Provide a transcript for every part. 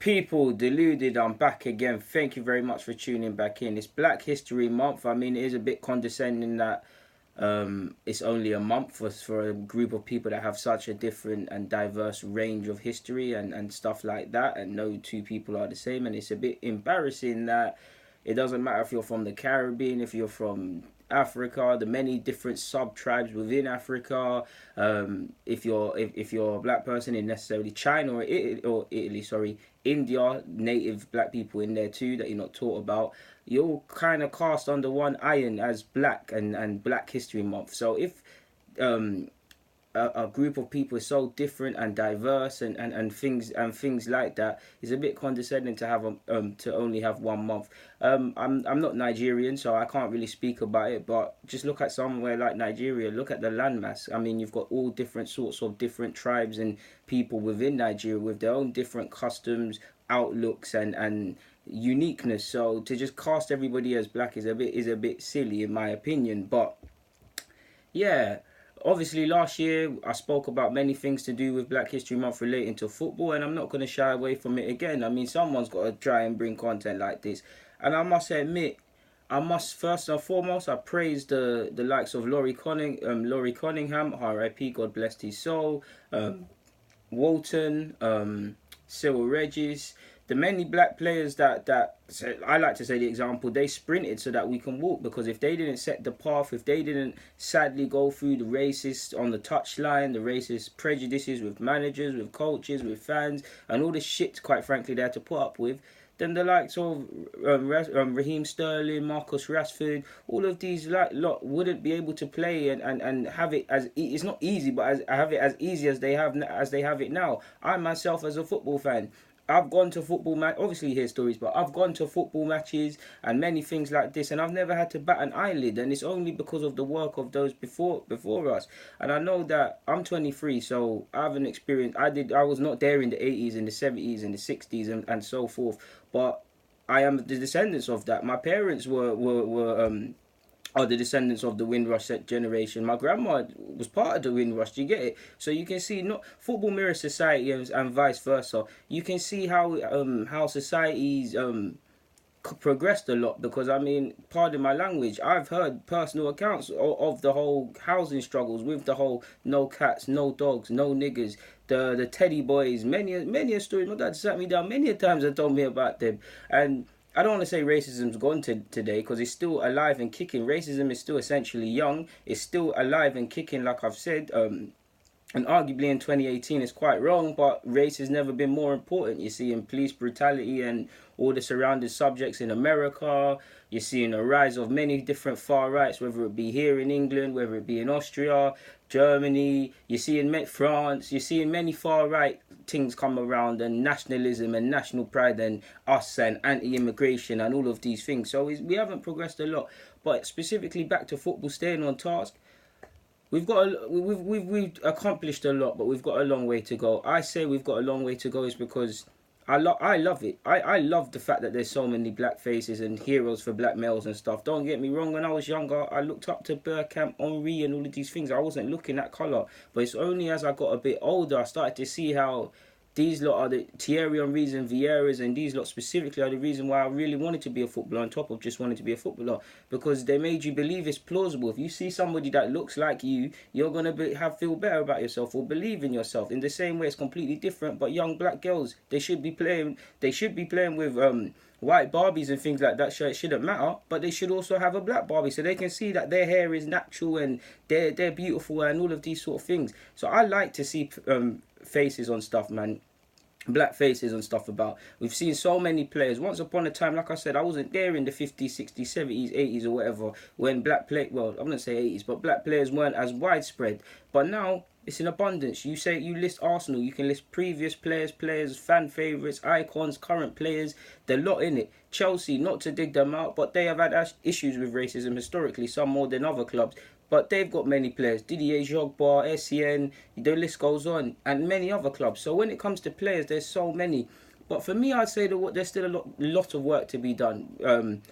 People deluded, I'm back again. Thank you very much for tuning back in. It's Black History Month. I mean, it is a bit condescending that it's only a month for a group of people that have such a different and diverse range of history and stuff like that, and no two people are the same. And it's a bit embarrassing that it doesn't matter if you're from the Caribbean, if you're from Africa, the many different sub tribes within Africa. If you're a black person in necessarily China or Italy, sorry, India, native black people in there too that you're not taught about. You're kind of cast under one iron as black and Black History Month. So if um, a group of people is so different and diverse and things like that, it's a bit condescending to have to only have 1 month. I'm not Nigerian, so I can't really speak about it, but just look at somewhere like Nigeria. Look at the landmass. I mean, you've got all different sorts of different tribes and people within Nigeria with their own different customs, outlooks, and uniqueness. So to just cast everybody as black is a bit silly in my opinion. But yeah, obviously last year I spoke about many things to do with Black History Month relating to football, and I'm not going to shy away from it again. I mean, someone's got to try and bring content like this, and I must admit, I must first and foremost I praise the likes of Laurie Cunningham, R.I.P. God bless his soul, Walton, Cyril Regis, the many black players that I like to say the example, they sprinted so that we can walk, because if they didn't set the path, if they didn't sadly go through the racist on the touchline, the racist prejudices with managers, with coaches, with fans, and all the shit, quite frankly, they had to put up with, then the likes of Raheem Sterling, Marcus Rashford, all of these lot wouldn't be able to play and have it as it's not easy, but have it as easy as they have it now. I myself, as a football fan, I've gone to football match. Obviously, you hear stories, but I've gone to football matches and many things like this, and I've never had to bat an eyelid. And it's only because of the work of those before us. And I know that I'm 23, so I haven't experienced. I was not there in the 80s, in the 70s, in the 60s, and so forth. But I am the descendants of that. My parents were are the descendants of the Windrush generation. My grandma was part of the Windrush. Do you get it? So you can see, not football mirrors society and vice versa. You can see how societies progressed a lot, because I mean, pardon my language, I've heard personal accounts of the whole housing struggles with the whole no cats, no dogs, no niggers, the teddy boys. Many a story. My dad sat me down many a times and told me about them. And I don't want to say racism's gone today, because it's still alive and kicking. Racism is still essentially young. It's still alive and kicking, like I've said. And arguably in 2018 it's quite wrong, but race has never been more important. You see in police brutality and all the surrounding subjects in America. You're seeing a rise of many different far rights, whether it be here in England, whether it be in Austria, Germany. You see in France. You're seeing many far right things come around, and nationalism and national pride and us and anti-immigration and all of these things. So we haven't progressed a lot. But specifically back to football, staying on task. We've accomplished a lot, but we've got a long way to go. I say we've got a long way to go is because I love it. I love the fact that there's so many black faces and heroes for black males and stuff. Don't get me wrong, when I was younger, I looked up to Bergkamp, Henry and all of these things. I wasn't looking at colour. But it's only as I got a bit older, I started to see how these lot are the Thierry Henrys and Vieiras, and these lot specifically are the reason why I really wanted to be a footballer, on top of just wanting to be a footballer, because they made you believe it's plausible. If you see somebody that looks like you're gonna feel better about yourself or believe in yourself. In the same way, it's completely different. But young black girls, they should be playing with white Barbies and things like that. So it shouldn't matter, but they should also have a black Barbie, so they can see that their hair is natural and they're beautiful and all of these sort of things. So I like to see faces on stuff, man. Black faces and stuff about. We've seen so many players. Once upon a time, like I said, I wasn't there in the 50s, 60s, 70s, 80s or whatever, when well, I'm going to say 80s, but black players weren't as widespread. But now, it's in abundance. You list Arsenal, you can list previous players, fan favourites, icons, current players, the lot in it. Chelsea, not to dig them out, but they have had issues with racism historically, some more than other clubs. But they've got many players. Didier Drogba, SCN, the list goes on, and many other clubs. So when it comes to players, there's so many. But for me, I'd say that there's still a lot of work to be done.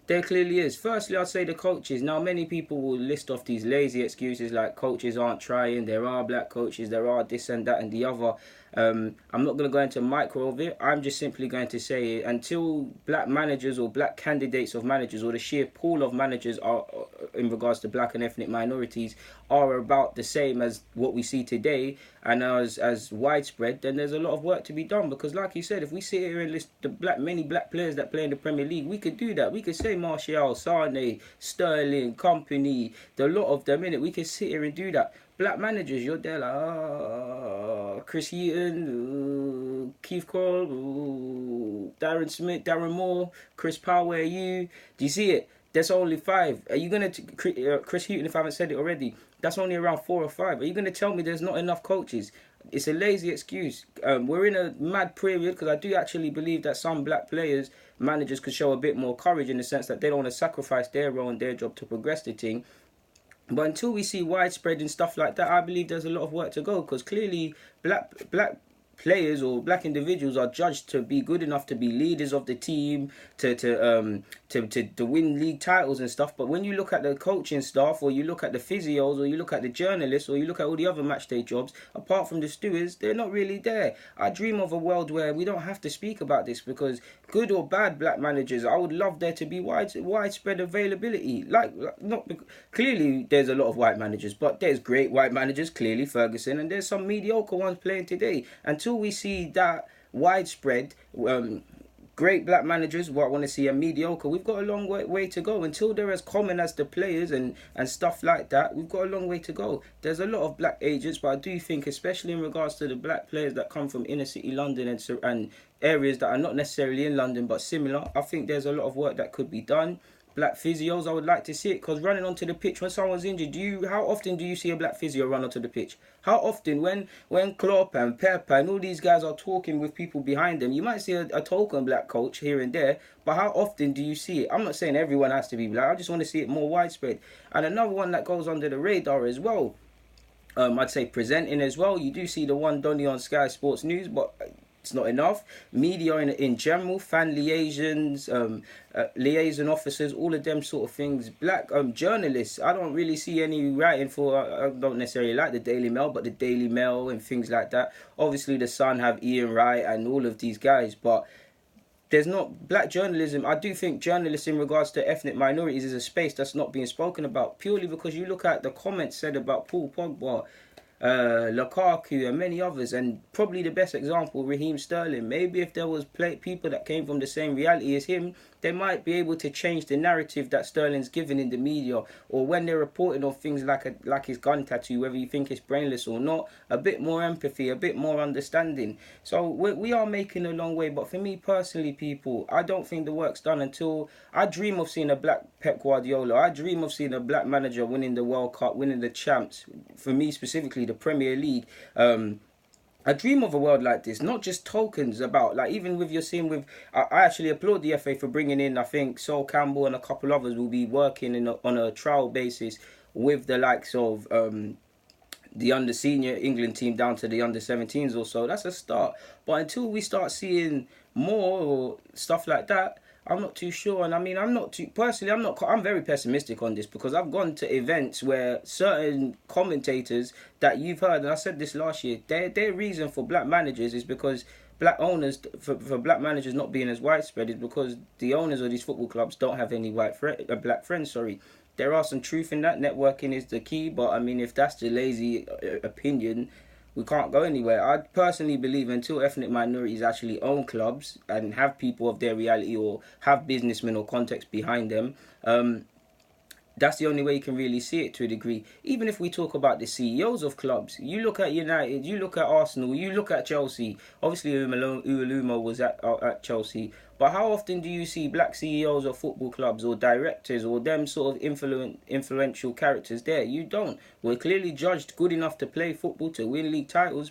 There clearly is. Firstly, I'd say the coaches. Now, many people will list off these lazy excuses like coaches aren't trying, there are black coaches, there are this and that and the other. I'm not going to go into micro of it. I'm just simply going to say until black managers or black candidates of managers or the sheer pool of managers are, in regards to black and ethnic minorities, are about the same as what we see today and as widespread, then there's a lot of work to be done. Because like you said, if we sit here and list the many black players that play in the Premier League, we could do that. We could say Martial, Sane, Sterling, Company, the lot of them in it. We could sit here and do that. Black managers, you're there like Chris Heaton, Keith Cole, Darren Smith, Darren Moore, Chris Powell. Where are you? Do you see it? There's only 5. Are you gonna Chris Heaton? If I haven't said it already, that's only around 4 or 5. Are you gonna tell me there's not enough coaches? It's a lazy excuse. We're in a mad period because I do actually believe that some black players, managers, could show a bit more courage in the sense that they don't want to sacrifice their role and their job to progress the team. But until we see widespread and stuff like that, I believe there's a lot of work to go, because clearly black players or black individuals are judged to be good enough to be leaders of the team, to win league titles and stuff. But when you look at the coaching staff, or you look at the physios, or you look at the journalists, or you look at all the other match day jobs, apart from the stewards, they're not really there. I dream of a world where we don't have to speak about this, because good or bad black managers, I would love there to be widespread availability. Clearly there's a lot of white managers, but there's great white managers, clearly Ferguson, and there's some mediocre ones playing today. Until we see that widespread, great black managers, what I want to see, are mediocre, we've got a long way to go. Until they're as common as the players and stuff like that, we've got a long way to go. There's a lot of black agents, but I do think, especially in regards to the black players that come from inner city London and areas that are not necessarily in London but similar, I think there's a lot of work that could be done. Black physios, I would like to see it, because running onto the pitch when someone's injured, how often do you see a black physio run onto the pitch? How often, when Klopp and Pep and all these guys are talking with people behind them, you might see a token black coach here and there, but how often do you see it? I'm not saying everyone has to be black, I just want to see it more widespread. And another one that goes under the radar as well, I'd say presenting as well. You do see the one Donny on Sky Sports News, but it's not enough. Media in general, fan liaisons, liaison officers, all of them sort of things. Black journalists, I don't really see any writing for, I don't necessarily like the Daily Mail, but the Daily Mail and things like that. Obviously the Sun have Ian Wright and all of these guys, but there's not black journalism. I do think journalists in regards to ethnic minorities is a space that's not being spoken about, purely because you look at the comments said about Paul Pogba, Lukaku and many others, and probably the best example, Raheem Sterling. Maybe if there was people that came from the same reality as him, they might be able to change the narrative that Sterling's given in the media, or when they're reporting on things like his gun tattoo, whether you think it's brainless or not, a bit more empathy, a bit more understanding. So we are making a long way, but for me personally, people, I don't think the work's done until I dream of seeing a black Pep Guardiola. I dream of seeing a black manager winning the World Cup, winning the champs, for me specifically the Premier League. I dream of a world like this, not just tokens about, like, even with your scene with, I actually applaud the FA for bringing in, I think Sol Campbell and a couple others will be working on a trial basis with the likes of the under senior England team down to the under 17s or so. That's a start. But until we start seeing more or stuff like that, I'm not too sure. And I mean, I'm very pessimistic on this, because I've gone to events where certain commentators that you've heard, and I said this last year, their reason for black managers is because black owners, for black managers not being as widespread, is because the owners of these football clubs don't have any black friends. There are some truth in that. Networking is the key, but I mean, if that's the lazy opinion, we can't go anywhere. I personally believe until ethnic minorities actually own clubs and have people of their reality, or have businessmen or context behind them, that's the only way you can really see it to a degree. Even if we talk about the CEOs of clubs, you look at United, you look at Arsenal, you look at Chelsea. Obviously, Uwaluma was at Chelsea. But how often do you see black CEOs of football clubs or directors or them sort of influential characters there? You don't. We're clearly judged good enough to play football, to win league titles,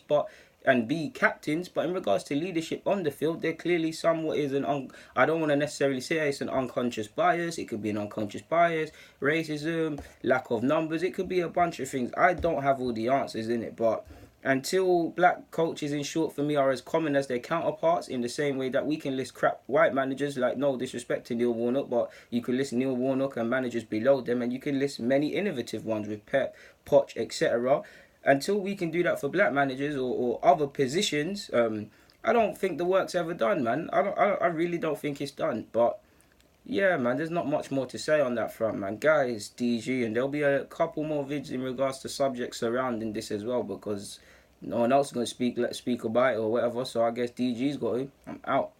and be captains, but in regards to leadership on the field, there clearly somewhat is I don't want to necessarily say it's an unconscious bias. It could be an unconscious bias, racism, lack of numbers. It could be a bunch of things. I don't have all the answers in it, but Until black coaches, in short, for me, are as common as their counterparts, in the same way that we can list crap white managers, like, no disrespect to Neil Warnock, but you can list Neil Warnock and managers below them, and you can list many innovative ones with Pep, Poch, etc. Until we can do that for black managers or other positions, I don't think the work's ever done, man. I really don't think it's done. But yeah, man, there's not much more to say on that front, man. Guys, DG, and there'll be a couple more vids in regards to subjects surrounding this as well, because no one else is going to speak about it or whatever. So I guess DG's got to. I'm out.